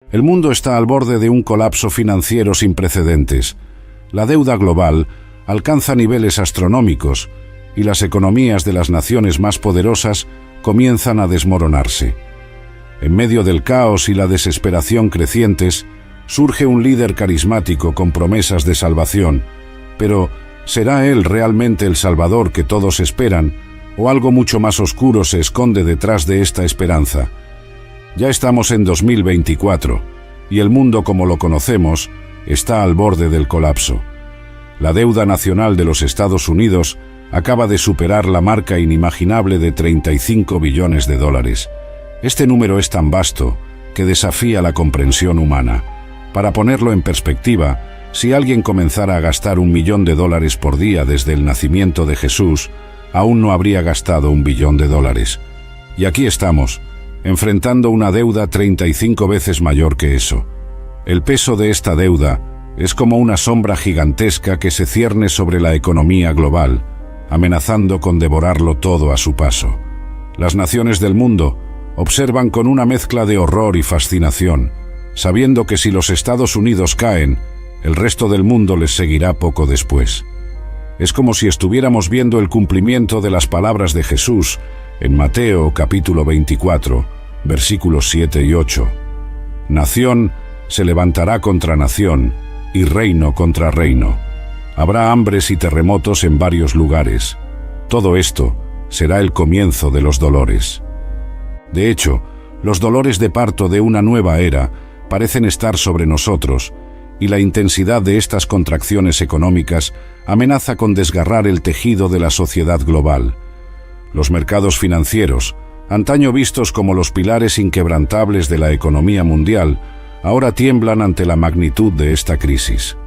El mundo está al borde de un colapso financiero sin precedentes. La deuda global alcanza niveles astronómicos y las economías de las naciones más poderosas comienzan a desmoronarse. En medio del caos y la desesperación crecientes, surge un líder carismático con promesas de salvación, pero ¿será él realmente el Salvador que todos esperan, o algo mucho más oscuro se esconde detrás de esta esperanza? Ya estamos en 2024, y el mundo como lo conocemos está al borde del colapso. La deuda nacional de los Estados Unidos acaba de superar la marca inimaginable de 35 billones de dólares. Este número es tan vasto que desafía la comprensión humana. Para ponerlo en perspectiva, si alguien comenzara a gastar $1 millón por día desde el nacimiento de Jesús, aún no habría gastado $1 billón. Y aquí estamos, enfrentando una deuda 35 veces mayor que eso. El peso de esta deuda es como una sombra gigantesca que se cierne sobre la economía global, amenazando con devorarlo todo a su paso. Las naciones del mundo observan con una mezcla de horror y fascinación, sabiendo que si los Estados Unidos caen, el resto del mundo les seguirá poco después. Es como si estuviéramos viendo el cumplimiento de las palabras de Jesús en Mateo capítulo 24, versículos 7 y 8. Nación se levantará contra nación y reino contra reino. Habrá hambres y terremotos en varios lugares. Todo esto será el comienzo de los dolores. De hecho, los dolores de parto de una nueva era parecen estar sobre nosotros, y la intensidad de estas contracciones económicas amenaza con desgarrar el tejido de la sociedad global. Los mercados financieros, antaño vistos como los pilares inquebrantables de la economía mundial, ahora tiemblan ante la magnitud de esta crisis.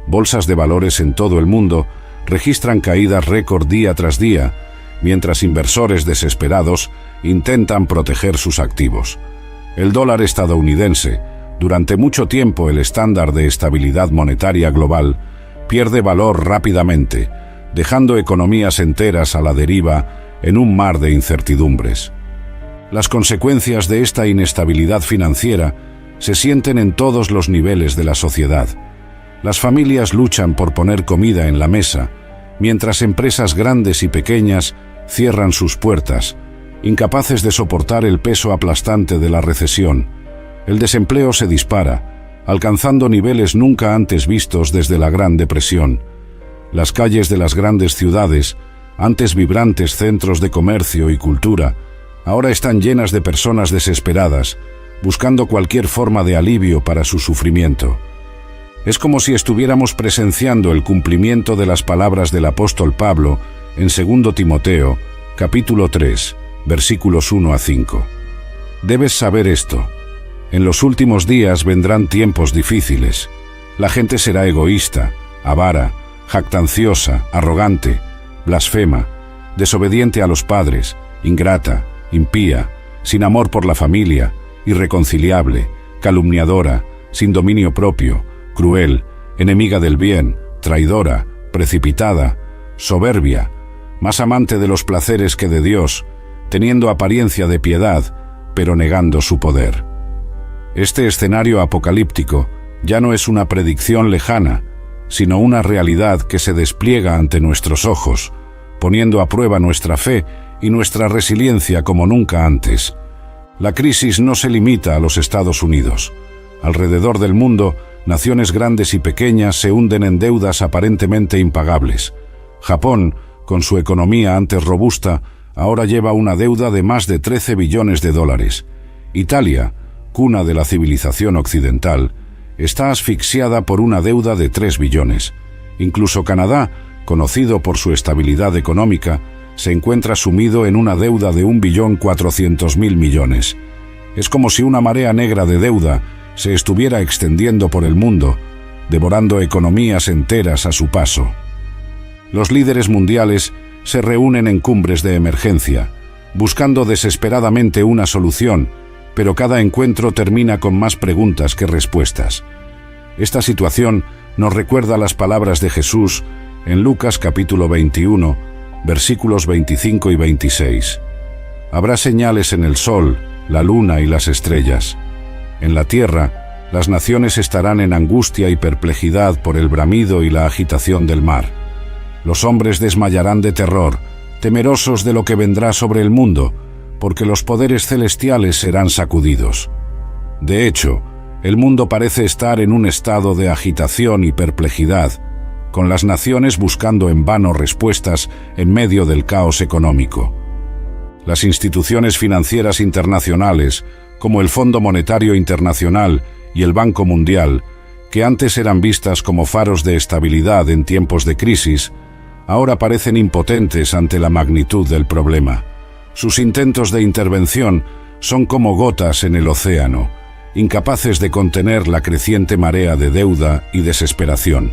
Bolsas de valores en todo el mundo registran caídas récord día tras día, mientras inversores desesperados intentan proteger sus activos. El dólar estadounidense, durante mucho tiempo el estándar de estabilidad monetaria global, pierde valor rápidamente, dejando economías enteras a la deriva en un mar de incertidumbres. Las consecuencias de esta inestabilidad financiera se sienten en todos los niveles de la sociedad. Las familias luchan por poner comida en la mesa, mientras empresas grandes y pequeñas cierran sus puertas, incapaces de soportar el peso aplastante de la recesión. El desempleo se dispara, alcanzando niveles nunca antes vistos desde la Gran Depresión. Las calles de las grandes ciudades, antes vibrantes centros de comercio y cultura, ahora están llenas de personas desesperadas, buscando cualquier forma de alivio para su sufrimiento. Es como si estuviéramos presenciando el cumplimiento de las palabras del apóstol Pablo en 2 Timoteo, capítulo 3, versículos 1 a 5. Debes saber esto. En los últimos días vendrán tiempos difíciles. La gente será egoísta, avara, jactanciosa, arrogante, blasfema, desobediente a los padres, ingrata, impía, sin amor por la familia, irreconciliable, calumniadora, sin dominio propio, cruel, enemiga del bien, traidora, precipitada, soberbia, más amante de los placeres que de Dios, teniendo apariencia de piedad, pero negando su poder. Este escenario apocalíptico ya no es una predicción lejana, sino una realidad que se despliega ante nuestros ojos, poniendo a prueba nuestra fe y nuestra resiliencia como nunca antes. La crisis no se limita a los Estados Unidos. Alrededor del mundo, naciones grandes y pequeñas se hunden en deudas aparentemente impagables. Japón, con su economía antes robusta, ahora lleva una deuda de más de 13 billones de dólares. Italia, cuna de la civilización occidental, está asfixiada por una deuda de 3 billones. Incluso Canadá, conocido por su estabilidad económica, se encuentra sumido en una deuda de 1.400.000 millones. Es como si una marea negra de deuda se estuviera extendiendo por el mundo, devorando economías enteras a su paso. Los líderes mundiales se reúnen en cumbres de emergencia, buscando desesperadamente una solución, pero cada encuentro termina con más preguntas que respuestas. Esta situación nos recuerda las palabras de Jesús en Lucas capítulo 21, versículos 25 y 26. Habrá señales en el sol, la luna y las estrellas. En la tierra, las naciones estarán en angustia y perplejidad por el bramido y la agitación del mar. Los hombres desmayarán de terror, temerosos de lo que vendrá sobre el mundo, porque los poderes celestiales serán sacudidos. De hecho, el mundo parece estar en un estado de agitación y perplejidad, con las naciones buscando en vano respuestas en medio del caos económico. Las instituciones financieras internacionales, como el Fondo Monetario Internacional y el Banco Mundial, que antes eran vistas como faros de estabilidad en tiempos de crisis, ahora parecen impotentes ante la magnitud del problema. Sus intentos de intervención son como gotas en el océano, incapaces de contener la creciente marea de deuda y desesperación.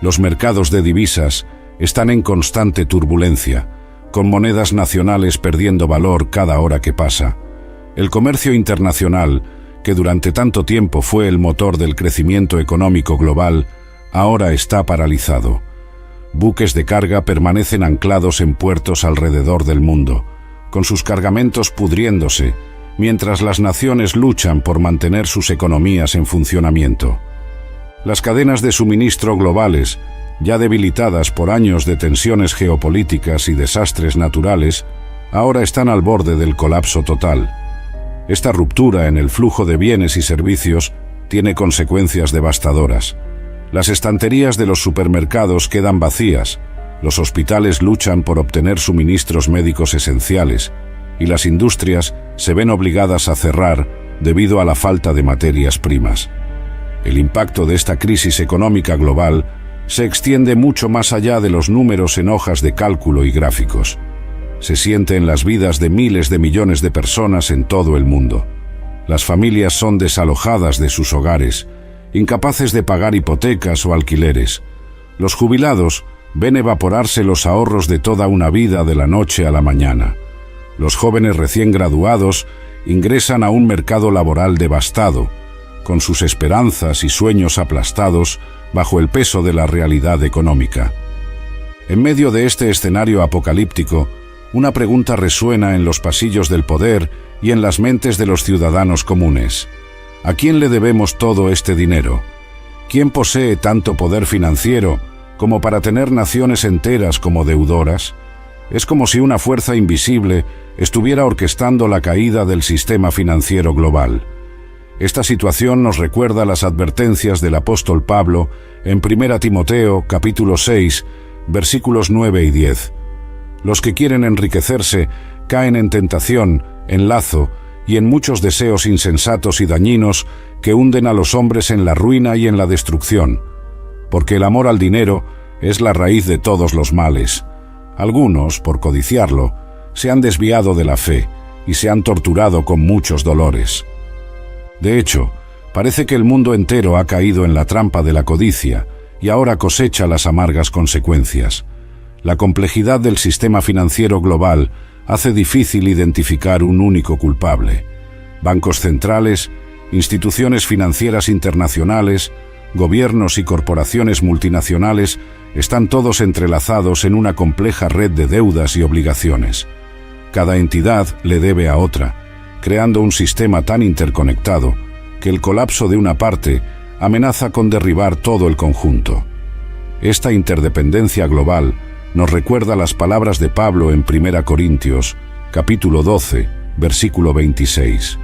Los mercados de divisas están en constante turbulencia, con monedas nacionales perdiendo valor cada hora que pasa. El comercio internacional, que durante tanto tiempo fue el motor del crecimiento económico global, ahora está paralizado. Buques de carga permanecen anclados en puertos alrededor del mundo, con sus cargamentos pudriéndose, mientras las naciones luchan por mantener sus economías en funcionamiento. Las cadenas de suministro globales, ya debilitadas por años de tensiones geopolíticas y desastres naturales, ahora están al borde del colapso total. Esta ruptura en el flujo de bienes y servicios tiene consecuencias devastadoras. Las estanterías de los supermercados quedan vacías, los hospitales luchan por obtener suministros médicos esenciales, y las industrias se ven obligadas a cerrar debido a la falta de materias primas. El impacto de esta crisis económica global se extiende mucho más allá de los números en hojas de cálculo y gráficos. Se siente en las vidas de miles de millones de personas en todo el mundo. Las familias son desalojadas de sus hogares, incapaces de pagar hipotecas o alquileres. Los jubilados ven evaporarse los ahorros de toda una vida de la noche a la mañana. Los jóvenes recién graduados ingresan a un mercado laboral devastado, con sus esperanzas y sueños aplastados bajo el peso de la realidad económica. En medio de este escenario apocalíptico, una pregunta resuena en los pasillos del poder y en las mentes de los ciudadanos comunes. ¿A quién le debemos todo este dinero? ¿Quién posee tanto poder financiero como para tener naciones enteras como deudoras? Es como si una fuerza invisible estuviera orquestando la caída del sistema financiero global. Esta situación nos recuerda las advertencias del apóstol Pablo en 1 Timoteo, capítulo 6, versículos 9 y 10. Los que quieren enriquecerse caen en tentación, en lazo y en muchos deseos insensatos y dañinos que hunden a los hombres en la ruina y en la destrucción, porque el amor al dinero es la raíz de todos los males. Algunos, por codiciarlo, se han desviado de la fe y se han torturado con muchos dolores. De hecho, parece que el mundo entero ha caído en la trampa de la codicia y ahora cosecha las amargas consecuencias. La complejidad del sistema financiero global hace difícil identificar un único culpable. Bancos centrales, instituciones financieras internacionales, gobiernos y corporaciones multinacionales están todos entrelazados en una compleja red de deudas y obligaciones. Cada entidad le debe a otra, creando un sistema tan interconectado que el colapso de una parte amenaza con derribar todo el conjunto. Esta interdependencia global nos recuerda las palabras de Pablo en 1 Corintios, capítulo 12, versículo 26.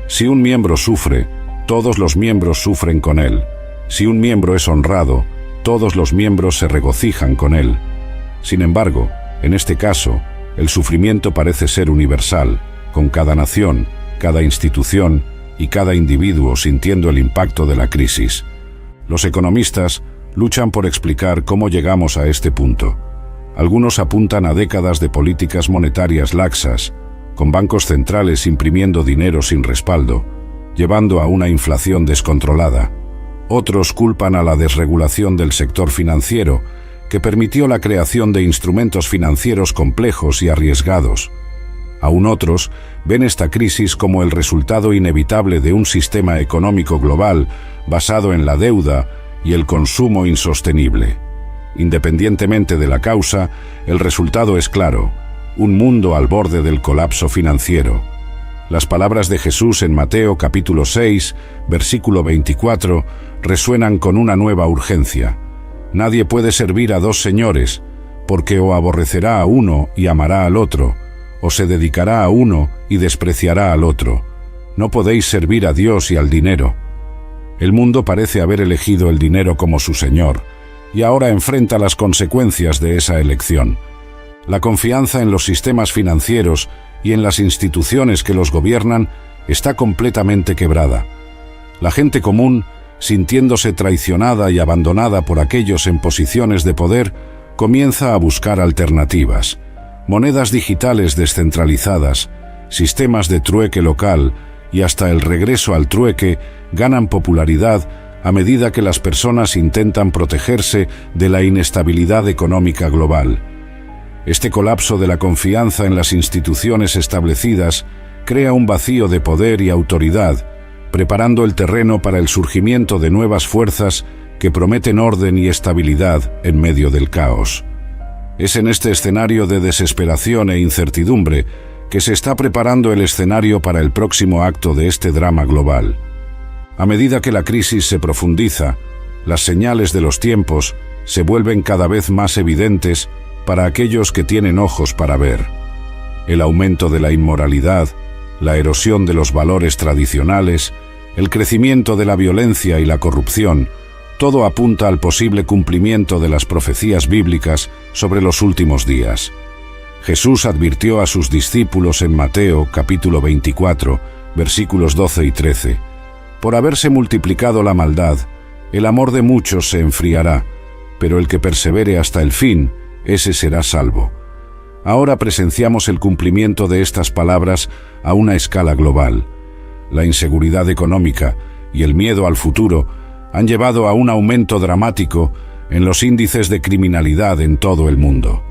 Si un miembro sufre, todos los miembros sufren con él. Si un miembro es honrado, todos los miembros se regocijan con él. Sin embargo, en este caso, el sufrimiento parece ser universal, con cada nación, cada institución y cada individuo sintiendo el impacto de la crisis. Los economistas luchan por explicar cómo llegamos a este punto. Algunos apuntan a décadas de políticas monetarias laxas, con bancos centrales imprimiendo dinero sin respaldo, llevando a una inflación descontrolada. Otros culpan a la desregulación del sector financiero, que permitió la creación de instrumentos financieros complejos y arriesgados. Aún otros ven esta crisis como el resultado inevitable de un sistema económico global basado en la deuda y el consumo insostenible. Independientemente de la causa, el resultado es claro: un mundo al borde del colapso financiero. Las palabras de Jesús en Mateo capítulo 6, versículo 24, resuenan con una nueva urgencia. Nadie puede servir a dos señores, porque o aborrecerá a uno y amará al otro, o se dedicará a uno y despreciará al otro. No podéis servir a Dios y al dinero. El mundo parece haber elegido el dinero como su señor, y ahora enfrenta las consecuencias de esa elección. La confianza en los sistemas financieros y en las instituciones que los gobiernan está completamente quebrada. La gente común, sintiéndose traicionada y abandonada por aquellos en posiciones de poder, comienza a buscar alternativas. Monedas digitales descentralizadas, sistemas de trueque local y hasta el regreso al trueque ganan popularidad a medida que las personas intentan protegerse de la inestabilidad económica global. Este colapso de la confianza en las instituciones establecidas crea un vacío de poder y autoridad, preparando el terreno para el surgimiento de nuevas fuerzas que prometen orden y estabilidad en medio del caos. Es en este escenario de desesperación e incertidumbre que se está preparando el escenario para el próximo acto de este drama global. A medida que la crisis se profundiza, las señales de los tiempos se vuelven cada vez más evidentes para aquellos que tienen ojos para ver. El aumento de la inmoralidad, la erosión de los valores tradicionales, el crecimiento de la violencia y la corrupción, todo apunta al posible cumplimiento de las profecías bíblicas sobre los últimos días. Jesús advirtió a sus discípulos en Mateo capítulo 24, versículos 12 y 13. Por haberse multiplicado la maldad, el amor de muchos se enfriará, pero el que persevere hasta el fin, ese será salvo. Ahora presenciamos el cumplimiento de estas palabras a una escala global. La inseguridad económica y el miedo al futuro han llevado a un aumento dramático en los índices de criminalidad en todo el mundo.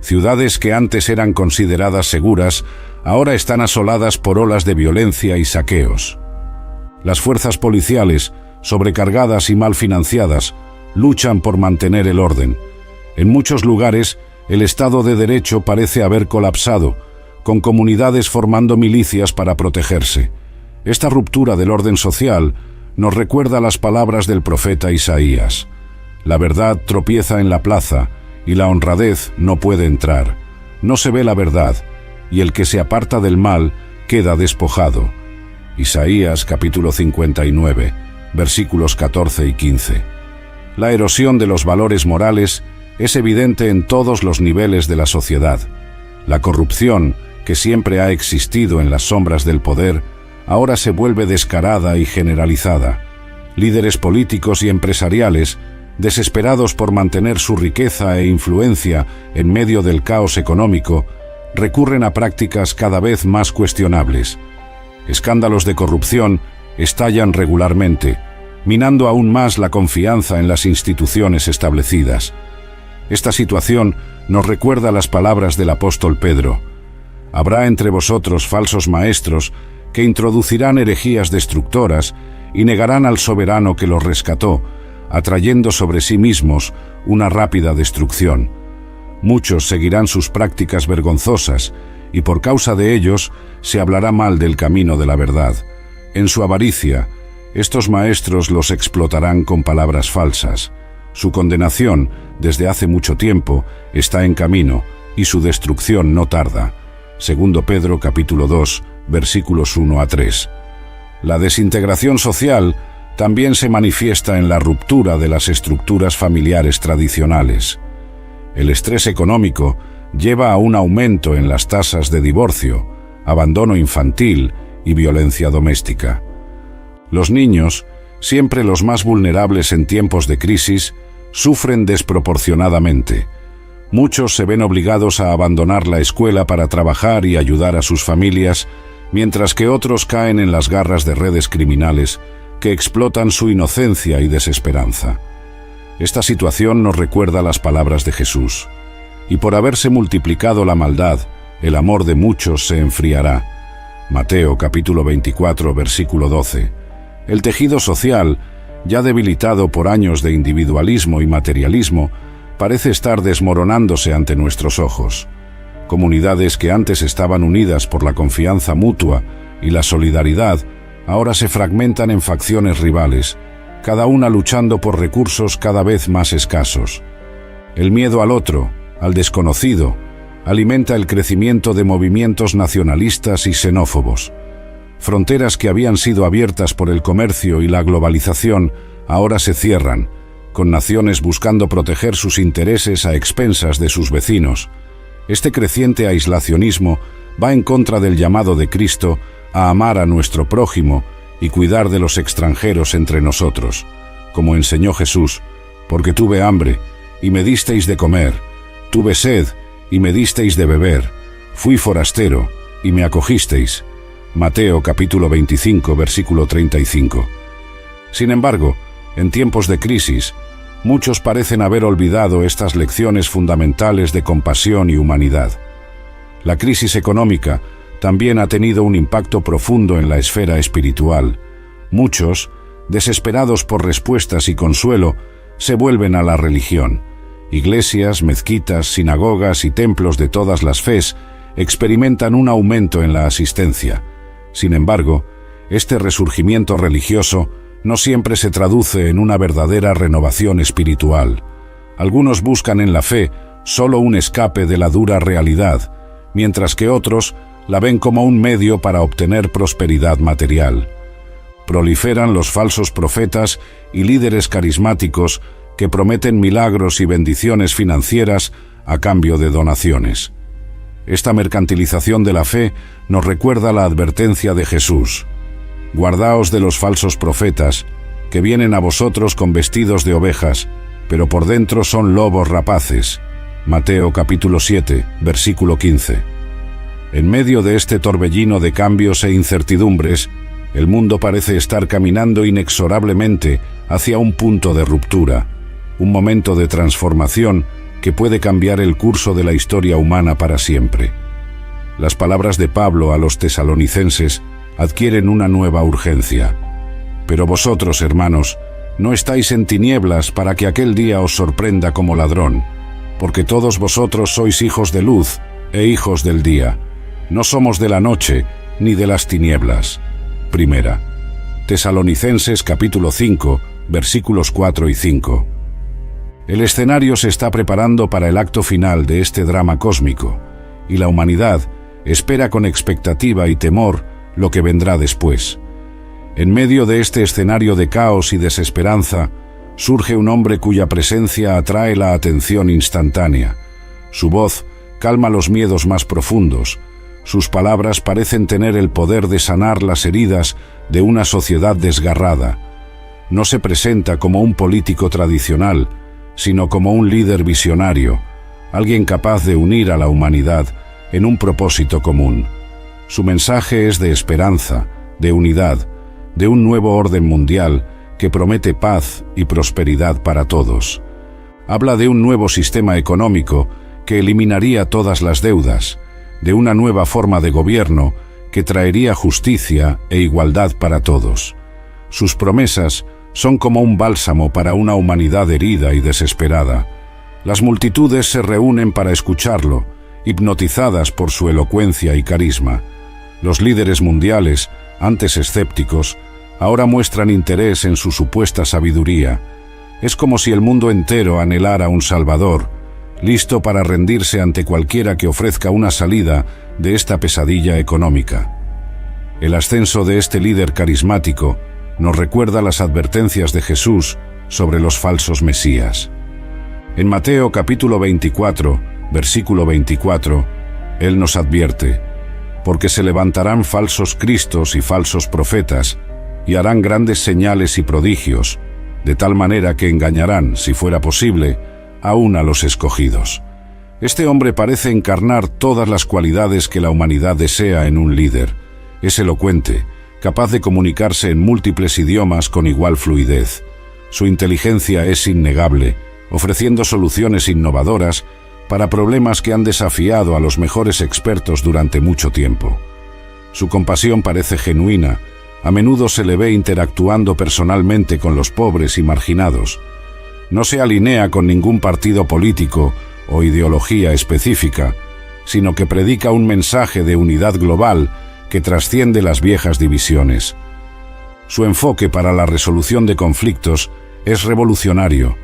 Ciudades que antes eran consideradas seguras, ahora están asoladas por olas de violencia y saqueos. Las fuerzas policiales, sobrecargadas y mal financiadas, luchan por mantener el orden. En muchos lugares, el Estado de Derecho parece haber colapsado, con comunidades formando milicias para protegerse. Esta ruptura del orden social nos recuerda las palabras del profeta Isaías. La verdad tropieza en la plaza, y la honradez no puede entrar. No se ve la verdad, y el que se aparta del mal queda despojado. Isaías capítulo 59, versículos 14 y 15. La erosión de los valores morales es evidente en todos los niveles de la sociedad. La corrupción, que siempre ha existido en las sombras del poder, ahora se vuelve descarada y generalizada. Líderes políticos y empresariales, desesperados por mantener su riqueza e influencia en medio del caos económico, recurren a prácticas cada vez más cuestionables. Escándalos de corrupción estallan regularmente, minando aún más la confianza en las instituciones establecidas. Esta situación nos recuerda las palabras del apóstol Pedro. Habrá entre vosotros falsos maestros que introducirán herejías destructoras y negarán al soberano que los rescató, atrayendo sobre sí mismos una rápida destrucción. Muchos seguirán sus prácticas vergonzosas y por causa de ellos se hablará mal del camino de la verdad. En su avaricia, estos maestros los explotarán con palabras falsas. Su condenación, desde hace mucho tiempo, está en camino y su destrucción no tarda. Segundo Pedro capítulo 2, versículos 1 a 3. La desintegración social también se manifiesta en la ruptura de las estructuras familiares tradicionales. El estrés económico lleva a un aumento en las tasas de divorcio, abandono infantil y violencia doméstica. Los niños, siempre los más vulnerables en tiempos de crisis, sufren desproporcionadamente. Muchos se ven obligados a abandonar la escuela para trabajar y ayudar a sus familias, mientras que otros caen en las garras de redes criminales que explotan su inocencia y desesperanza. Esta situación nos recuerda las palabras de Jesús. Y por haberse multiplicado la maldad, el amor de muchos se enfriará. Mateo capítulo 24, versículo 12. El tejido social, ya debilitado por años de individualismo y materialismo, parece estar desmoronándose ante nuestros ojos. Comunidades que antes estaban unidas por la confianza mutua, y la solidaridad ahora se fragmentan en facciones rivales, cada una luchando por recursos cada vez más escasos. El miedo al otro, al desconocido, alimenta el crecimiento de movimientos nacionalistas y xenófobos. Fronteras que habían sido abiertas por el comercio y la globalización ahora se cierran, con naciones buscando proteger sus intereses a expensas de sus vecinos. Este creciente aislacionismo va en contra del llamado de Cristo a amar a nuestro prójimo y cuidar de los extranjeros entre nosotros, como enseñó Jesús, porque tuve hambre y me disteis de comer, tuve sed y me disteis de beber, fui forastero y me acogisteis. Mateo capítulo 25, versículo 35. Sin embargo, en tiempos de crisis, muchos parecen haber olvidado estas lecciones fundamentales de compasión y humanidad. La crisis económica también ha tenido un impacto profundo en la esfera espiritual. Muchos, desesperados por respuestas y consuelo, se vuelven a la religión. Iglesias, mezquitas, sinagogas y templos de todas las fes experimentan un aumento en la asistencia. Sin embargo, este resurgimiento religioso no siempre se traduce en una verdadera renovación espiritual. Algunos buscan en la fe solo un escape de la dura realidad, mientras que otros la ven como un medio para obtener prosperidad material. Proliferan los falsos profetas y líderes carismáticos que prometen milagros y bendiciones financieras a cambio de donaciones. Esta mercantilización de la fe nos recuerda la advertencia de Jesús: guardaos de los falsos profetas, que vienen a vosotros con vestidos de ovejas, pero por dentro son lobos rapaces. Mateo capítulo 7, versículo 15. En medio de este torbellino de cambios e incertidumbres, el mundo parece estar caminando inexorablemente hacia un punto de ruptura, un momento de transformación que puede cambiar el curso de la historia humana para siempre. Las palabras de Pablo a los tesalonicenses adquieren una nueva urgencia. Pero vosotros, hermanos, no estáis en tinieblas para que aquel día os sorprenda como ladrón, porque todos vosotros sois hijos de luz e hijos del día. No somos de la noche ni de las tinieblas. Primera Tesalonicenses capítulo 5, versículos 4 y 5. El escenario se está preparando para el acto final de este drama cósmico, y la humanidad espera con expectativa y temor lo que vendrá después. En medio de este escenario de caos y desesperanza, surge un hombre cuya presencia atrae la atención instantánea. Su voz calma los miedos más profundos. Sus palabras parecen tener el poder de sanar las heridas de una sociedad desgarrada. No se presenta como un político tradicional, sino como un líder visionario, alguien capaz de unir a la humanidad en un propósito común. Su mensaje es de esperanza, de unidad, de un nuevo orden mundial que promete paz y prosperidad para todos. Habla de un nuevo sistema económico que eliminaría todas las deudas, de una nueva forma de gobierno que traería justicia e igualdad para todos. Sus promesas son como un bálsamo para una humanidad herida y desesperada. Las multitudes se reúnen para escucharlo, hipnotizadas por su elocuencia y carisma. Los líderes mundiales, antes escépticos, ahora muestran interés en su supuesta sabiduría. Es como si el mundo entero anhelara un Salvador, listo para rendirse ante cualquiera que ofrezca una salida de esta pesadilla económica. El ascenso de este líder carismático nos recuerda las advertencias de Jesús sobre los falsos mesías. En Mateo capítulo 24, versículo 24, Él nos advierte: porque se levantarán falsos cristos y falsos profetas, y harán grandes señales y prodigios, de tal manera que engañarán, si fuera posible, aún a los escogidos. Este hombre parece encarnar todas las cualidades que la humanidad desea en un líder. Es elocuente, capaz de comunicarse en múltiples idiomas con igual fluidez. Su inteligencia es innegable, ofreciendo soluciones innovadoras para problemas que han desafiado a los mejores expertos durante mucho tiempo. Su compasión parece genuina, a menudo se le ve interactuando personalmente con los pobres y marginados. No se alinea con ningún partido político o ideología específica, sino que predica un mensaje de unidad global que trasciende las viejas divisiones. Su enfoque para la resolución de conflictos es revolucionario.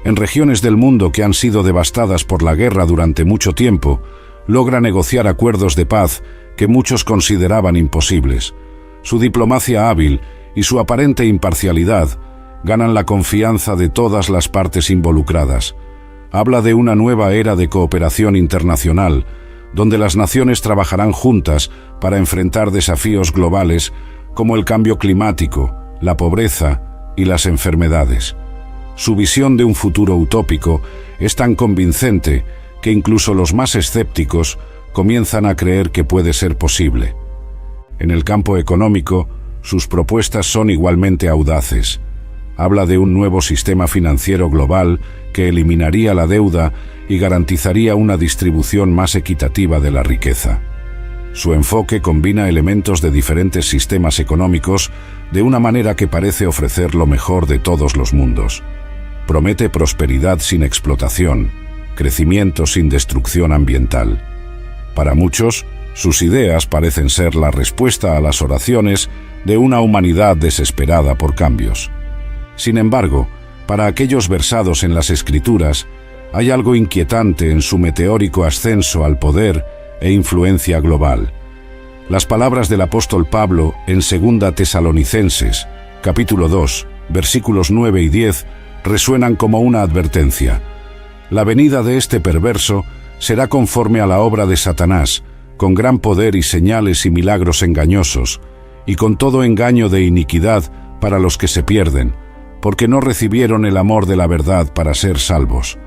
En regiones del mundo que han sido devastadas por la guerra durante mucho tiempo, logra negociar acuerdos de paz que muchos consideraban imposibles. Su diplomacia hábil y su aparente imparcialidad ganan la confianza de todas las partes involucradas. Habla de una nueva era de cooperación internacional, donde las naciones trabajarán juntas para enfrentar desafíos globales como el cambio climático, la pobreza y las enfermedades. Su visión de un futuro utópico es tan convincente que incluso los más escépticos comienzan a creer que puede ser posible. En el campo económico, sus propuestas son igualmente audaces. Habla de un nuevo sistema financiero global que eliminaría la deuda y garantizaría una distribución más equitativa de la riqueza. Su enfoque combina elementos de diferentes sistemas económicos de una manera que parece ofrecer lo mejor de todos los mundos. Promete prosperidad sin explotación, crecimiento sin destrucción ambiental. Para muchos, sus ideas parecen ser la respuesta a las oraciones de una humanidad desesperada por cambios. Sin embargo, para aquellos versados en las Escrituras, hay algo inquietante en su meteórico ascenso al poder e influencia global. Las palabras del apóstol Pablo en 2 Tesalonicenses, capítulo 2, versículos 9 y 10, resuenan como una advertencia. La venida de este perverso será conforme a la obra de Satanás, con gran poder y señales y milagros engañosos, y con todo engaño de iniquidad para los que se pierden, porque no recibieron el amor de la verdad para ser salvos.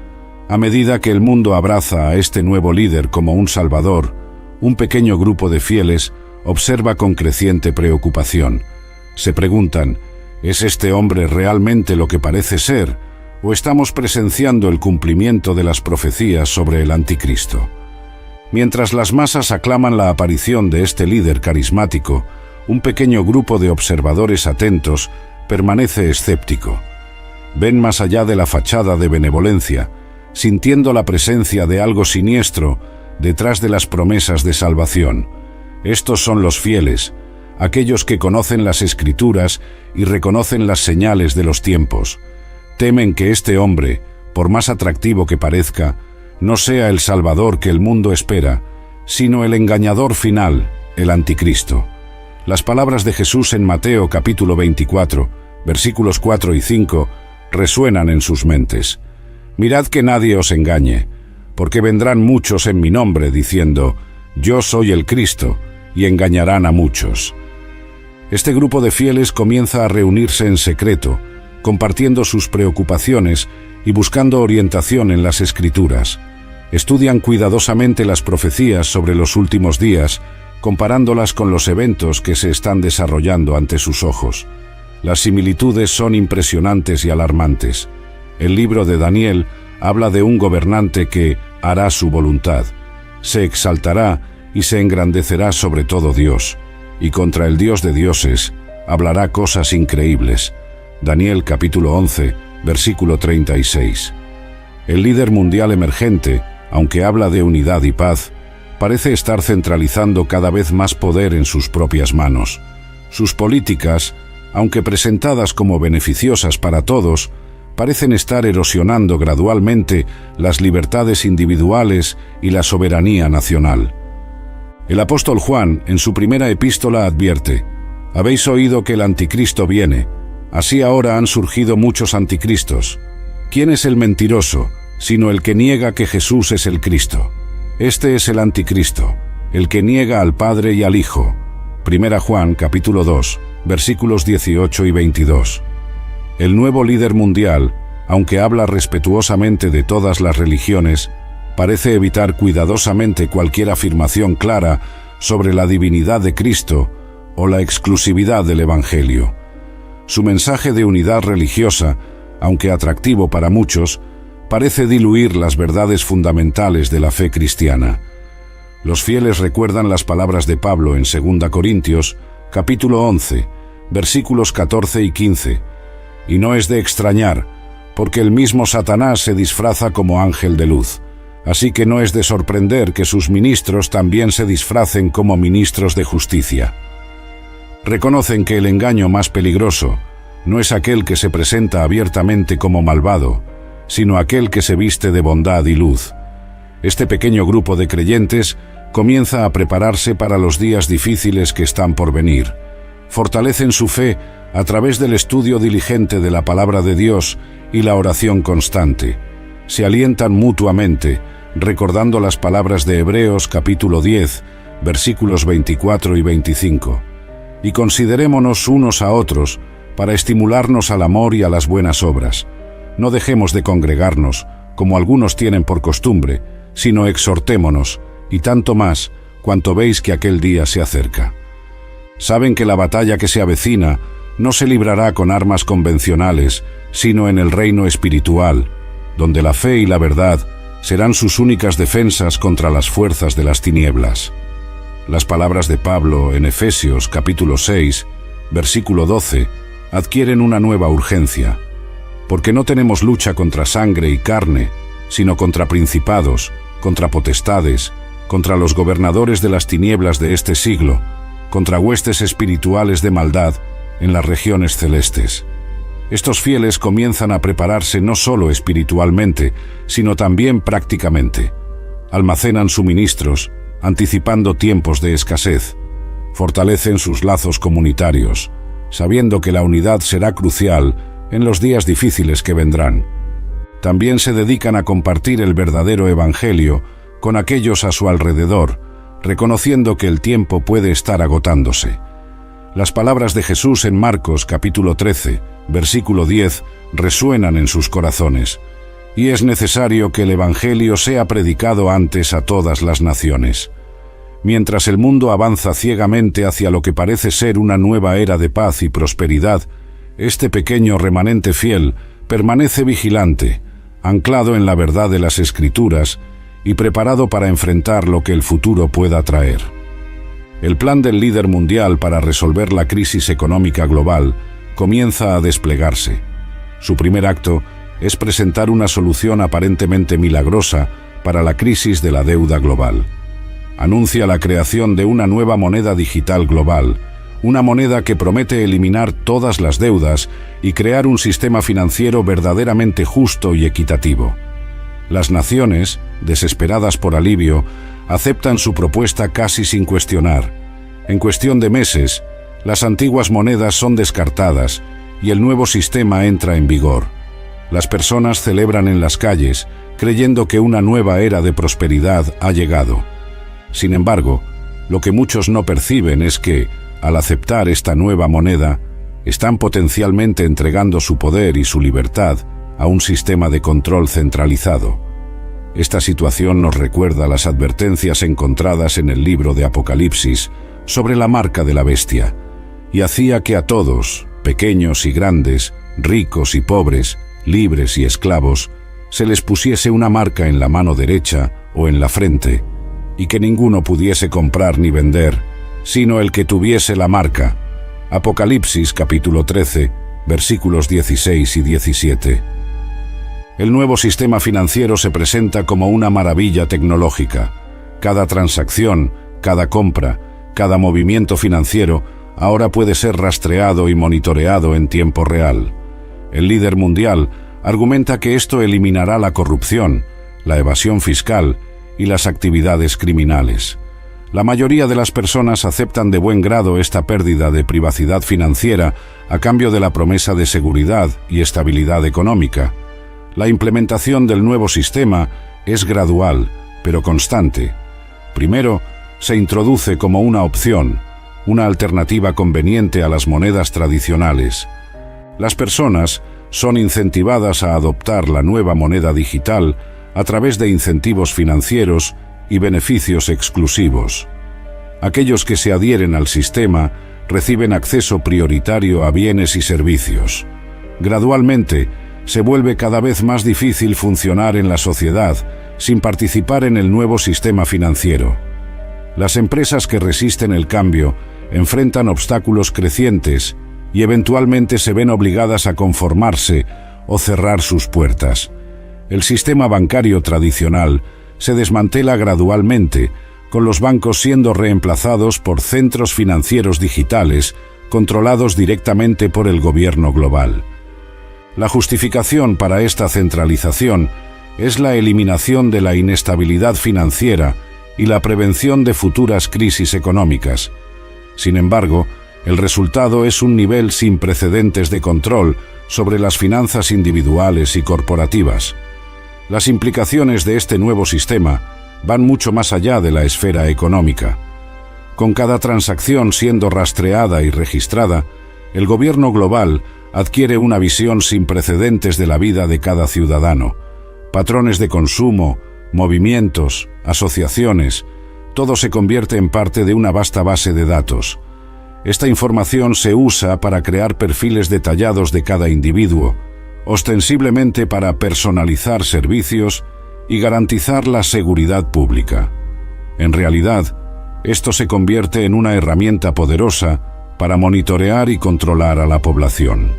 A medida que el mundo abraza a este nuevo líder como un salvador, un pequeño grupo de fieles observa con creciente preocupación. Se preguntan, ¿es este hombre realmente lo que parece ser, o estamos presenciando el cumplimiento de las profecías sobre el anticristo? Mientras las masas aclaman la aparición de este líder carismático, un pequeño grupo de observadores atentos permanece escéptico. Ven más allá de la fachada de benevolencia, sintiendo la presencia de algo siniestro detrás de las promesas de salvación. Estos son los fieles, aquellos que conocen las Escrituras y reconocen las señales de los tiempos. Temen que este hombre, por más atractivo que parezca, no sea el Salvador que el mundo espera, sino el engañador final, el anticristo. Las palabras de Jesús en Mateo capítulo 24, versículos 4 y 5, resuenan en sus mentes. Mirad que nadie os engañe, porque vendrán muchos en mi nombre diciendo, yo soy el Cristo, y engañarán a muchos. Este grupo de fieles comienza a reunirse en secreto, compartiendo sus preocupaciones y buscando orientación en las Escrituras. Estudian cuidadosamente las profecías sobre los últimos días, comparándolas con los eventos que se están desarrollando ante sus ojos. Las similitudes son impresionantes y alarmantes. El libro de Daniel habla de un gobernante que hará su voluntad, se exaltará y se engrandecerá sobre todo Dios, y contra el Dios de dioses hablará cosas increíbles. Daniel capítulo 11, versículo 36. El líder mundial emergente, aunque habla de unidad y paz, parece estar centralizando cada vez más poder en sus propias manos. Sus políticas, aunque presentadas como beneficiosas para todos, parecen estar erosionando gradualmente las libertades individuales y la soberanía nacional. El apóstol Juan, en su primera epístola, advierte: «Habéis oído que el anticristo viene. Así ahora han surgido muchos anticristos. ¿Quién es el mentiroso, sino el que niega que Jesús es el Cristo? Este es el anticristo, el que niega al Padre y al Hijo». Primera Juan, capítulo 2, versículos 18 y 22. El nuevo líder mundial, aunque habla respetuosamente de todas las religiones, parece evitar cuidadosamente cualquier afirmación clara sobre la divinidad de Cristo o la exclusividad del Evangelio. Su mensaje de unidad religiosa, aunque atractivo para muchos, parece diluir las verdades fundamentales de la fe cristiana. Los fieles recuerdan las palabras de Pablo en 2 Corintios, capítulo 11, versículos 14 y 15, y no es de extrañar, porque el mismo Satanás se disfraza como ángel de luz. así que no es de sorprender que sus ministros también se disfracen como ministros de justicia. Reconocen que el engaño más peligroso no es aquel que se presenta abiertamente como malvado, sino aquel que se viste de bondad y luz. Este pequeño grupo de creyentes comienza a prepararse para los días difíciles que están por venir. Fortalecen su fe a través del estudio diligente de la palabra de Dios y la oración constante. Se alientan mutuamente, recordando las palabras de Hebreos capítulo 10, versículos 24 y 25. Y considerémonos unos a otros para estimularnos al amor y a las buenas obras. No dejemos de congregarnos, como algunos tienen por costumbre, sino exhortémonos, y tanto más, cuanto veis que aquel día se acerca. Saben que la batalla que se avecina no se librará con armas convencionales, sino en el reino espiritual, donde la fe y la verdad serán sus únicas defensas contra las fuerzas de las tinieblas. Las palabras de Pablo en Efesios capítulo 6, versículo 12, adquieren una nueva urgencia, porque no tenemos lucha contra sangre y carne, sino contra principados, contra potestades, contra los gobernadores de las tinieblas de este siglo, contra huestes espirituales de maldad en las regiones celestes. Estos fieles comienzan a prepararse no solo espiritualmente, sino también prácticamente. Almacenan suministros, anticipando tiempos de escasez. Fortalecen sus lazos comunitarios, sabiendo que la unidad será crucial en los días difíciles que vendrán. También se dedican a compartir el verdadero evangelio con aquellos a su alrededor, reconociendo que el tiempo puede estar agotándose. Las palabras de Jesús en Marcos capítulo 13, versículo 10, resuenan en sus corazones. Y es necesario que el evangelio sea predicado antes a todas las naciones. Mientras el mundo avanza ciegamente hacia lo que parece ser una nueva era de paz y prosperidad, este pequeño remanente fiel permanece vigilante, anclado en la verdad de las Escrituras y preparado para enfrentar lo que el futuro pueda traer. El plan del líder mundial para resolver la crisis económica global comienza a desplegarse. Su primer acto es presentar una solución aparentemente milagrosa para la crisis de la deuda global. Anuncia la creación de una nueva moneda digital global, una moneda que promete eliminar todas las deudas y crear un sistema financiero verdaderamente justo y equitativo. Las naciones, desesperadas por alivio, aceptan su propuesta casi sin cuestionar. En cuestión de meses, las antiguas monedas son descartadas y el nuevo sistema entra en vigor. Las personas celebran en las calles, creyendo que una nueva era de prosperidad ha llegado. Sin embargo, lo que muchos no perciben es que, al aceptar esta nueva moneda, están potencialmente entregando su poder y su libertad a un sistema de control centralizado. Esta situación nos recuerda las advertencias encontradas en el libro de Apocalipsis sobre la marca de la bestia, y hacía que a todos, pequeños y grandes, ricos y pobres, libres y esclavos, se les pusiese una marca en la mano derecha o en la frente, y que ninguno pudiese comprar ni vender, sino el que tuviese la marca. Apocalipsis capítulo 13, versículos 16 y 17. El nuevo sistema financiero se presenta como una maravilla tecnológica. Cada transacción, cada compra, cada movimiento financiero ahora puede ser rastreado y monitoreado en tiempo real. El líder mundial argumenta que esto eliminará la corrupción, la evasión fiscal y las actividades criminales. La mayoría de las personas aceptan de buen grado esta pérdida de privacidad financiera a cambio de la promesa de seguridad y estabilidad económica. La implementación del nuevo sistema es gradual, pero constante. Primero, se introduce como una opción, una alternativa conveniente a las monedas tradicionales. Las personas son incentivadas a adoptar la nueva moneda digital a través de incentivos financieros y beneficios exclusivos. Aquellos que se adhieren al sistema reciben acceso prioritario a bienes y servicios. Gradualmente, se vuelve cada vez más difícil funcionar en la sociedad sin participar en el nuevo sistema financiero. Las empresas que resisten el cambio enfrentan obstáculos crecientes y eventualmente se ven obligadas a conformarse o cerrar sus puertas. El sistema bancario tradicional se desmantela gradualmente, con los bancos siendo reemplazados por centros financieros digitales controlados directamente por el gobierno global. La justificación para esta centralización es la eliminación de la inestabilidad financiera y la prevención de futuras crisis económicas. Sin embargo, el resultado es un nivel sin precedentes de control sobre las finanzas individuales y corporativas. Las implicaciones de este nuevo sistema van mucho más allá de la esfera económica. Con cada transacción siendo rastreada y registrada, el gobierno global adquiere una visión sin precedentes de la vida de cada ciudadano. Patrones de consumo, movimientos, asociaciones, todo se convierte en parte de una vasta base de datos. Esta información se usa para crear perfiles detallados de cada individuo, ostensiblemente para personalizar servicios y garantizar la seguridad pública. En realidad, esto se convierte en una herramienta poderosa para monitorear y controlar a la población.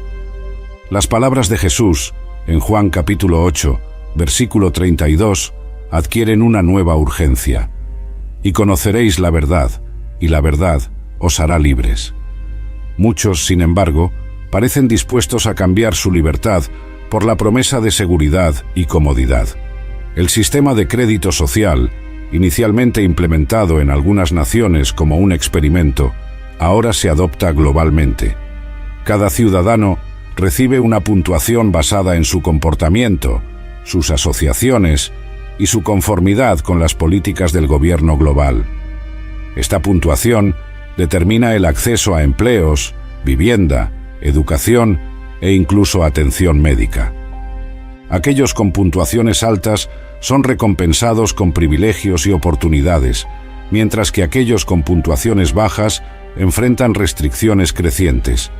Las palabras de Jesús, en Juan capítulo 8, versículo 32, adquieren una nueva urgencia. Y conoceréis la verdad, y la verdad os hará libres. Muchos, sin embargo, parecen dispuestos a cambiar su libertad por la promesa de seguridad y comodidad. El sistema de crédito social, inicialmente implementado en algunas naciones como un experimento, ahora se adopta globalmente. Cada ciudadano recibe una puntuación basada en su comportamiento, sus asociaciones y su conformidad con las políticas del gobierno global. Esta puntuación determina el acceso a empleos, vivienda, educación e incluso atención médica. Aquellos con puntuaciones altas son recompensados con privilegios y oportunidades, mientras que aquellos con puntuaciones bajas enfrentan restricciones crecientes.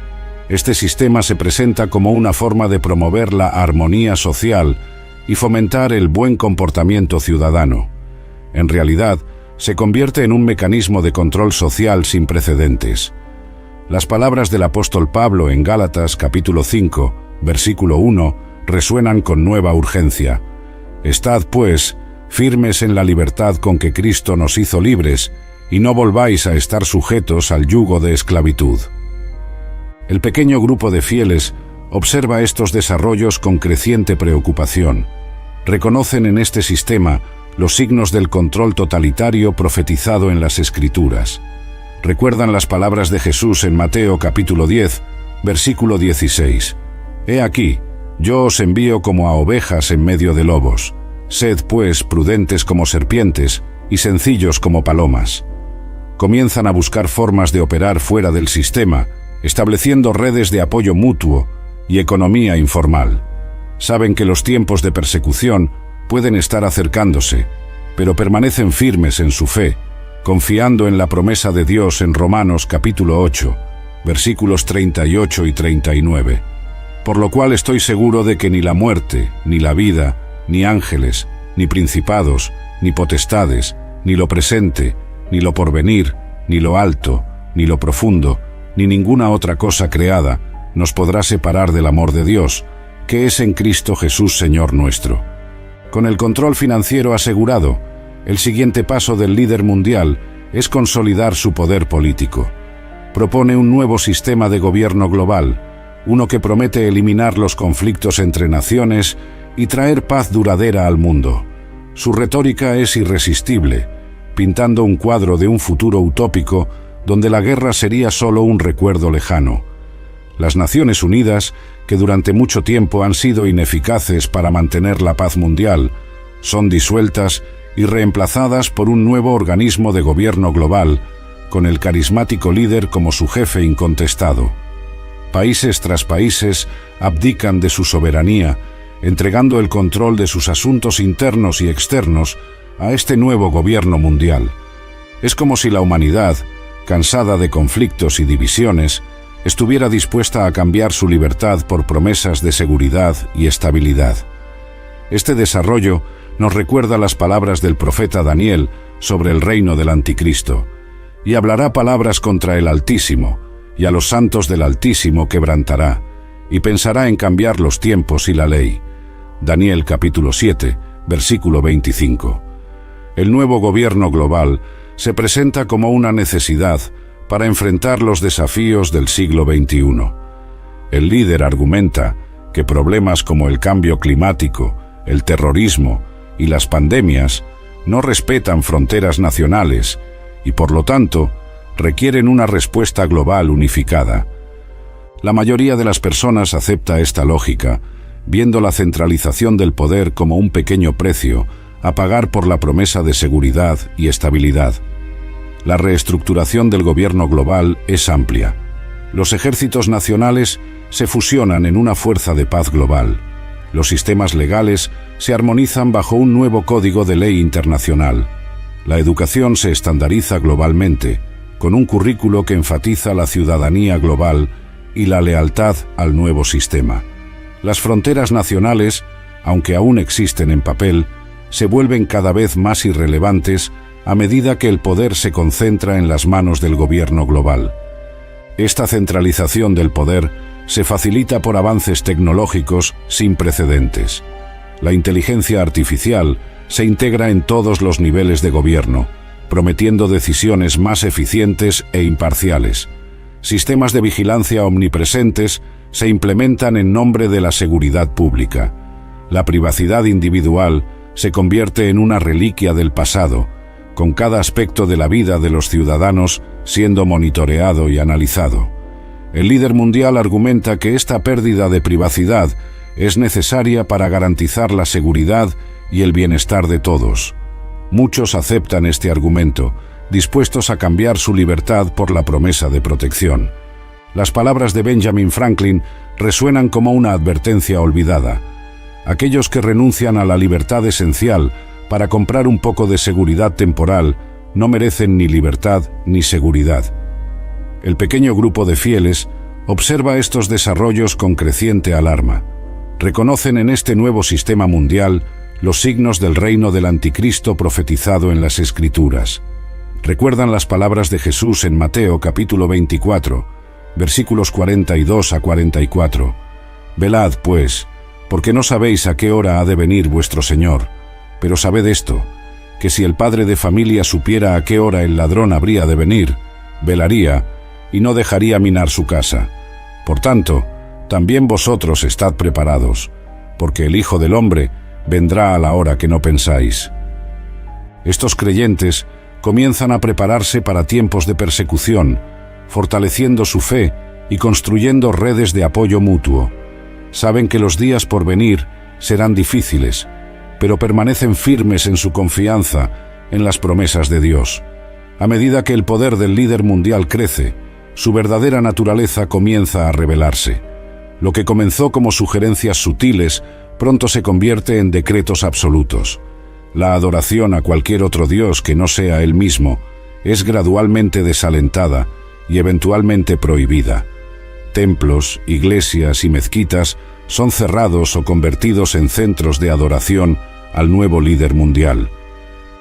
Este sistema se presenta como una forma de promover la armonía social y fomentar el buen comportamiento ciudadano. En realidad, se convierte en un mecanismo de control social sin precedentes. Las palabras del apóstol Pablo en Gálatas capítulo 5, versículo 1, resuenan con nueva urgencia. Estad, pues, firmes en la libertad con que Cristo nos hizo libres, y no volváis a estar sujetos al yugo de esclavitud. El pequeño grupo de fieles observa estos desarrollos con creciente preocupación. Reconocen en este sistema los signos del control totalitario profetizado en las Escrituras. Recuerdan las palabras de Jesús en Mateo capítulo 10, versículo 16. He aquí, yo os envío como a ovejas en medio de lobos. Sed, pues, prudentes como serpientes y sencillos como palomas. Comienzan a buscar formas de operar fuera del sistema, estableciendo redes de apoyo mutuo y economía informal. Saben que los tiempos de persecución pueden estar acercándose, pero permanecen firmes en su fe, confiando en la promesa de Dios en Romanos capítulo 8, versículos 38 y 39. Por lo cual estoy seguro de que ni la muerte, ni la vida, ni ángeles, ni principados, ni potestades, ni lo presente, ni lo porvenir, ni lo alto, ni lo profundo, ni ninguna otra cosa creada, nos podrá separar del amor de Dios, que es en Cristo Jesús Señor nuestro. Con el control financiero asegurado, el siguiente paso del líder mundial es consolidar su poder político. Propone un nuevo sistema de gobierno global, uno que promete eliminar los conflictos entre naciones y traer paz duradera al mundo. Su retórica es irresistible, pintando un cuadro de un futuro utópico donde la guerra sería solo un recuerdo lejano. Las Naciones Unidas, que durante mucho tiempo han sido ineficaces para mantener la paz mundial, son disueltas y reemplazadas por un nuevo organismo de gobierno global, con el carismático líder como su jefe incontestado. Países tras países abdican de su soberanía, entregando el control de sus asuntos internos y externos a este nuevo gobierno mundial. Es como si la humanidad, cansada de conflictos y divisiones, estuviera dispuesta a cambiar su libertad por promesas de seguridad y estabilidad. Este desarrollo nos recuerda las palabras del profeta Daniel sobre el reino del Anticristo. Y hablará palabras contra el Altísimo, y a los santos del Altísimo quebrantará, y pensará en cambiar los tiempos y la ley. Daniel capítulo 7, versículo 25. El nuevo gobierno global se presenta como una necesidad para enfrentar los desafíos del siglo XXI. El líder argumenta que problemas como el cambio climático, el terrorismo y las pandemias no respetan fronteras nacionales y, por lo tanto, requieren una respuesta global unificada. La mayoría de las personas acepta esta lógica, viendo la centralización del poder como un pequeño precio a pagar por la promesa de seguridad y estabilidad. La reestructuración del gobierno global es amplia. Los ejércitos nacionales se fusionan en una fuerza de paz global. Los sistemas legales se armonizan bajo un nuevo código de ley internacional. La educación se estandariza globalmente, con un currículo que enfatiza la ciudadanía global y la lealtad al nuevo sistema. Las fronteras nacionales, aunque aún existen en papel, se vuelven cada vez más irrelevantes a medida que el poder se concentra en las manos del gobierno global. Esta centralización del poder se facilita por avances tecnológicos sin precedentes. La inteligencia artificial se integra en todos los niveles de gobierno, prometiendo decisiones más eficientes e imparciales. Sistemas de vigilancia omnipresentes se implementan en nombre de la seguridad pública. La privacidad individual se convierte en una reliquia del pasado, con cada aspecto de la vida de los ciudadanos siendo monitoreado y analizado. El líder mundial argumenta que esta pérdida de privacidad es necesaria para garantizar la seguridad y el bienestar de todos. Muchos aceptan este argumento, dispuestos a cambiar su libertad por la promesa de protección. Las palabras de Benjamin Franklin resuenan como una advertencia olvidada. Aquellos que renuncian a la libertad esencial para comprar un poco de seguridad temporal no merecen ni libertad ni seguridad. El pequeño grupo de fieles observa estos desarrollos con creciente alarma. Reconocen en este nuevo sistema mundial los signos del reino del anticristo profetizado en las Escrituras. Recuerdan las palabras de Jesús en Mateo capítulo 24, versículos 42 a 44. Velad, pues, porque no sabéis a qué hora ha de venir vuestro Señor, pero sabed esto, que si el padre de familia supiera a qué hora el ladrón habría de venir, velaría y no dejaría minar su casa. Por tanto, también vosotros estad preparados, porque el Hijo del Hombre vendrá a la hora que no pensáis. Estos creyentes comienzan a prepararse para tiempos de persecución, fortaleciendo su fe y construyendo redes de apoyo mutuo. Saben que los días por venir serán difíciles, pero permanecen firmes en su confianza en las promesas de Dios. A medida que el poder del líder mundial crece, su verdadera naturaleza comienza a revelarse. Lo que comenzó como sugerencias sutiles pronto se convierte en decretos absolutos. La adoración a cualquier otro Dios que no sea Él mismo es gradualmente desalentada y eventualmente prohibida. Templos, iglesias y mezquitas son cerrados o convertidos en centros de adoración al nuevo líder mundial.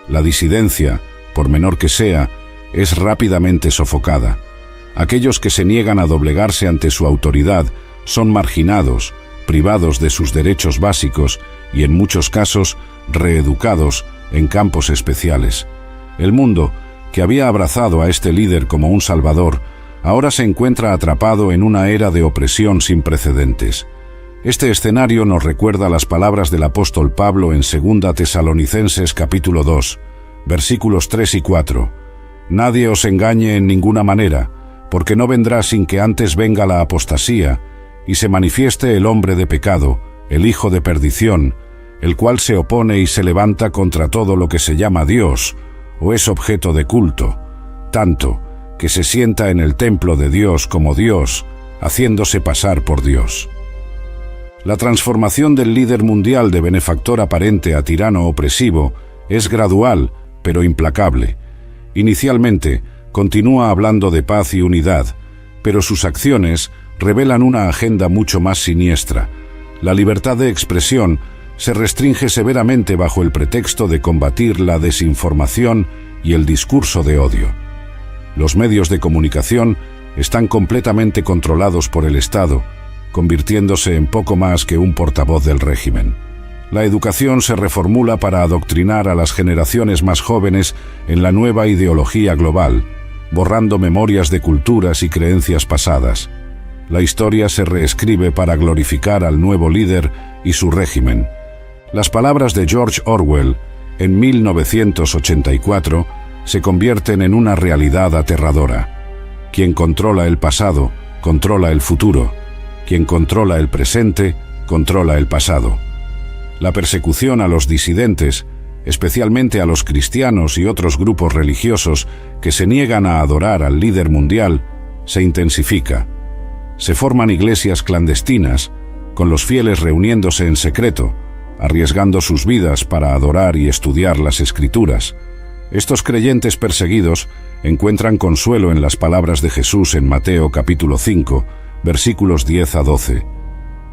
La disidencia, por menor que sea, es rápidamente sofocada. Aquellos que se niegan a doblegarse ante su autoridad son marginados, privados de sus derechos básicos y en muchos casos reeducados en campos especiales. El mundo, que había abrazado a este líder como un salvador, ahora se encuentra atrapado en una era de opresión sin precedentes. Este escenario nos recuerda las palabras del apóstol Pablo en 2 Tesalonicenses capítulo 2, versículos 3 y 4. Nadie os engañe en ninguna manera, porque no vendrá sin que antes venga la apostasía y se manifieste el hombre de pecado, el hijo de perdición, el cual se opone y se levanta contra todo lo que se llama Dios o es objeto de culto, tanto que se sienta en el templo de Dios como Dios, haciéndose pasar por Dios. La transformación del líder mundial de benefactor aparente a tirano opresivo es gradual, pero implacable. Inicialmente, continúa hablando de paz y unidad, pero sus acciones revelan una agenda mucho más siniestra. La libertad de expresión se restringe severamente bajo el pretexto de combatir la desinformación y el discurso de odio. Los medios de comunicación están completamente controlados por el Estado, convirtiéndose en poco más que un portavoz del régimen. La educación se reformula para adoctrinar a las generaciones más jóvenes en la nueva ideología global, borrando memorias de culturas y creencias pasadas. La historia se reescribe para glorificar al nuevo líder y su régimen. Las palabras de George Orwell, en 1984, se convierten en una realidad aterradora. Quien controla el pasado, controla el futuro. Quien controla el presente, controla el pasado. La persecución a los disidentes, especialmente a los cristianos y otros grupos religiosos que se niegan a adorar al líder mundial, se intensifica. Se forman iglesias clandestinas, con los fieles reuniéndose en secreto, arriesgando sus vidas para adorar y estudiar las Escrituras. Estos creyentes perseguidos encuentran consuelo en las palabras de Jesús en Mateo capítulo 5, versículos 10 a 12.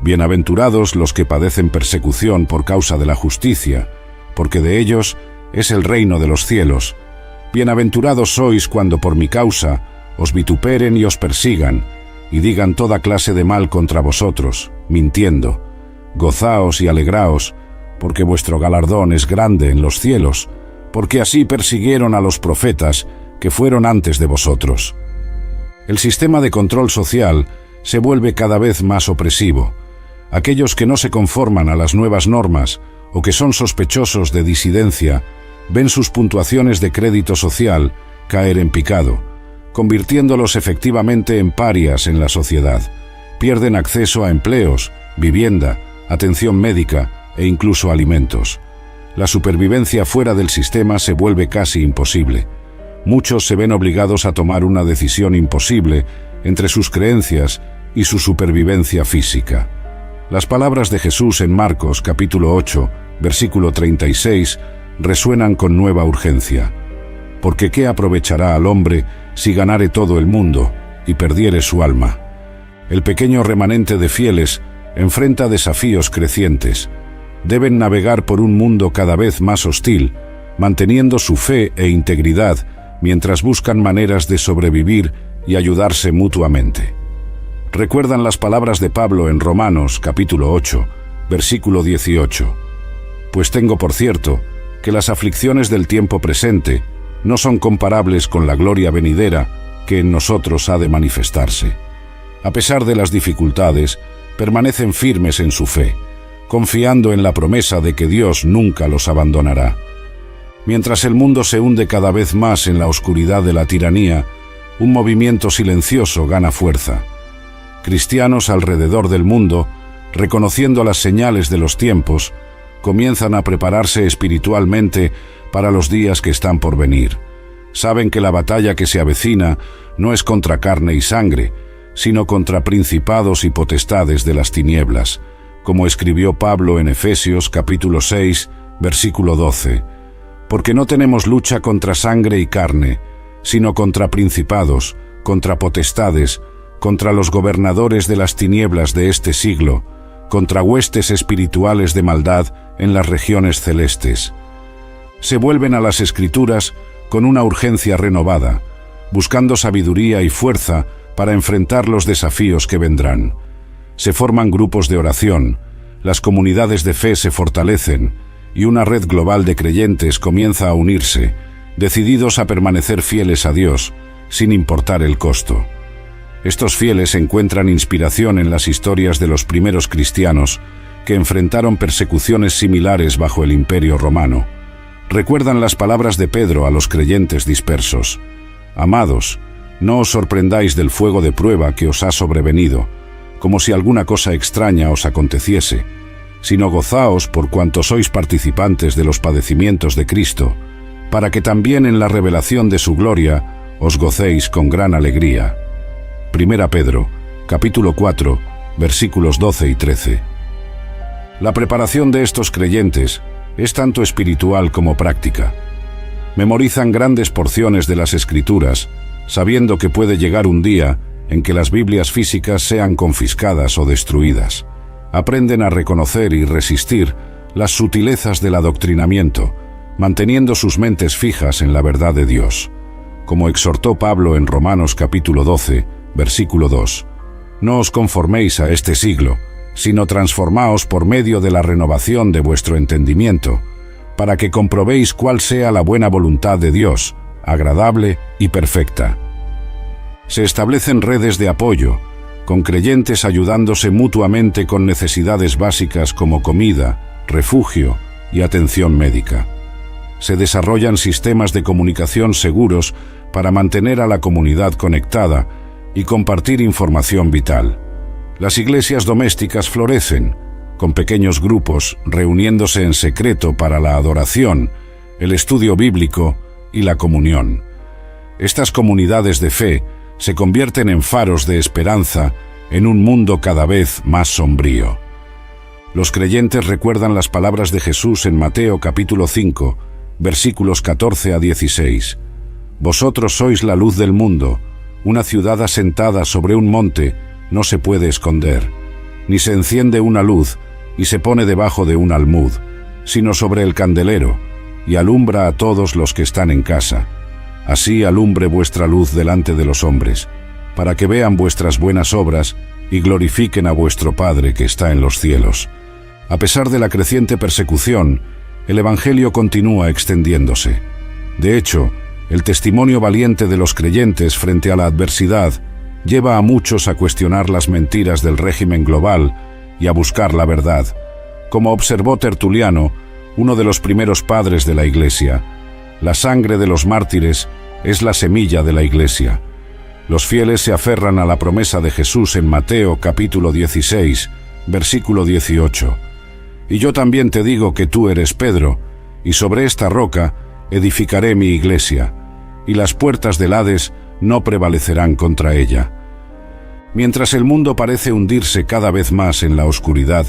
Bienaventurados los que padecen persecución por causa de la justicia, porque de ellos es el reino de los cielos. Bienaventurados sois cuando por mi causa os vituperen y os persigan, y digan toda clase de mal contra vosotros, mintiendo. Gozaos y alegraos, porque vuestro galardón es grande en los cielos, porque así persiguieron a los profetas que fueron antes de vosotros. El sistema de control social se vuelve cada vez más opresivo. Aquellos que no se conforman a las nuevas normas o que son sospechosos de disidencia ven sus puntuaciones de crédito social caer en picado, convirtiéndolos efectivamente en parias en la sociedad. Pierden acceso a empleos, vivienda, atención médica e incluso alimentos. La supervivencia fuera del sistema se vuelve casi imposible. Muchos se ven obligados a tomar una decisión imposible entre sus creencias y su supervivencia física. Las palabras de Jesús en Marcos capítulo 8, versículo 36, resuenan con nueva urgencia. Porque ¿qué aprovechará al hombre si ganare todo el mundo y perdiere su alma? El pequeño remanente de fieles enfrenta desafíos crecientes. Deben navegar por un mundo cada vez más hostil, manteniendo su fe e integridad mientras buscan maneras de sobrevivir y ayudarse mutuamente. Recuerdan las palabras de Pablo en Romanos capítulo 8, versículo 18. Pues tengo por cierto que las aflicciones del tiempo presente no son comparables con la gloria venidera que en nosotros ha de manifestarse. A pesar de las dificultades, permanecen firmes en su fe, confiando en la promesa de que Dios nunca los abandonará. Mientras el mundo se hunde cada vez más en la oscuridad de la tiranía, un movimiento silencioso gana fuerza. Cristianos alrededor del mundo, reconociendo las señales de los tiempos, comienzan a prepararse espiritualmente para los días que están por venir. Saben que la batalla que se avecina no es contra carne y sangre, sino contra principados y potestades de las tinieblas, como escribió Pablo en Efesios capítulo 6, versículo 12. Porque no tenemos lucha contra sangre y carne, sino contra principados, contra potestades, contra los gobernadores de las tinieblas de este siglo, contra huestes espirituales de maldad en las regiones celestes. Se vuelven a las Escrituras con una urgencia renovada, buscando sabiduría y fuerza para enfrentar los desafíos que vendrán. Se forman grupos de oración, las comunidades de fe se fortalecen y una red global de creyentes comienza a unirse, decididos a permanecer fieles a Dios, sin importar el costo. Estos fieles encuentran inspiración en las historias de los primeros cristianos que enfrentaron persecuciones similares bajo el Imperio Romano. Recuerdan las palabras de Pedro a los creyentes dispersos. Amados, no os sorprendáis del fuego de prueba que os ha sobrevenido, como si alguna cosa extraña os aconteciese, sino gozaos por cuanto sois participantes de los padecimientos de Cristo, para que también en la revelación de su gloria os gocéis con gran alegría. Primera Pedro, capítulo 4, versículos 12 y 13. La preparación de estos creyentes es tanto espiritual como práctica. Memorizan grandes porciones de las Escrituras, sabiendo que puede llegar un día en que las Biblias físicas sean confiscadas o destruidas. Aprenden a reconocer y resistir las sutilezas del adoctrinamiento, manteniendo sus mentes fijas en la verdad de Dios. Como exhortó Pablo en Romanos capítulo 12, versículo 2. No os conforméis a este siglo, sino transformaos por medio de la renovación de vuestro entendimiento, para que comprobéis cuál sea la buena voluntad de Dios, agradable y perfecta. Se establecen redes de apoyo, con creyentes ayudándose mutuamente con necesidades básicas como comida, refugio y atención médica. Se desarrollan sistemas de comunicación seguros para mantener a la comunidad conectada y compartir información vital. Las iglesias domésticas florecen, con pequeños grupos reuniéndose en secreto para la adoración, el estudio bíblico y la comunión. Estas comunidades de fe se convierten en faros de esperanza en un mundo cada vez más sombrío. Los creyentes recuerdan las palabras de Jesús en Mateo capítulo 5, versículos 14 a 16. Vosotros sois la luz del mundo. Una ciudad asentada sobre un monte no se puede esconder, ni se enciende una luz y se pone debajo de un almud, sino sobre el candelero, y alumbra a todos los que están en casa. Así alumbre vuestra luz delante de los hombres, para que vean vuestras buenas obras y glorifiquen a vuestro Padre que está en los cielos. A pesar de la creciente persecución, el Evangelio continúa extendiéndose. De hecho, el testimonio valiente de los creyentes frente a la adversidad lleva a muchos a cuestionar las mentiras del régimen global y a buscar la verdad. Como observó Tertuliano, uno de los primeros padres de la Iglesia, la sangre de los mártires es la semilla de la Iglesia. Los fieles se aferran a la promesa de Jesús en Mateo capítulo 16, versículo 18. Y yo también te digo que tú eres Pedro, y sobre esta roca edificaré mi iglesia, y las puertas del Hades no prevalecerán contra ella. Mientras el mundo parece hundirse cada vez más en la oscuridad,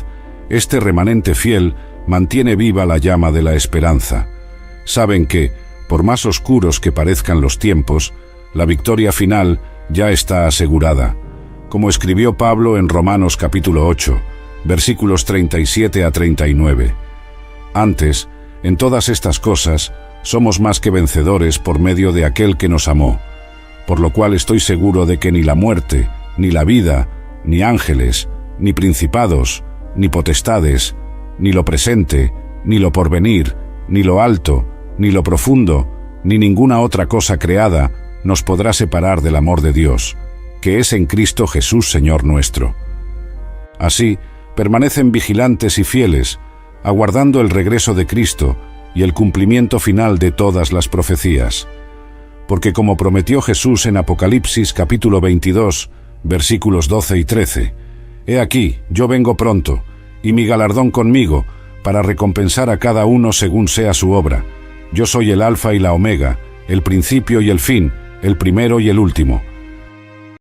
este remanente fiel mantiene viva la llama de la esperanza. Saben que, por más oscuros que parezcan los tiempos, la victoria final ya está asegurada, como escribió Pablo en Romanos capítulo 8, versículos 37 a 39. Antes, en todas estas cosas, somos más que vencedores por medio de aquel que nos amó, por lo cual estoy seguro de que ni la muerte, ni la vida, ni ángeles, ni principados, ni potestades, ni lo presente, ni lo porvenir, ni lo alto, ni lo profundo, ni ninguna otra cosa creada nos podrá separar del amor de Dios, que es en Cristo Jesús Señor nuestro. Así, permanecen vigilantes y fieles, aguardando el regreso de Cristo y el cumplimiento final de todas las profecías. Porque como prometió Jesús en Apocalipsis capítulo 22, versículos 12 y 13, «He aquí, yo vengo pronto, y mi galardón conmigo, para recompensar a cada uno según sea su obra. Yo soy el Alfa y la Omega, el principio y el fin, el primero y el último».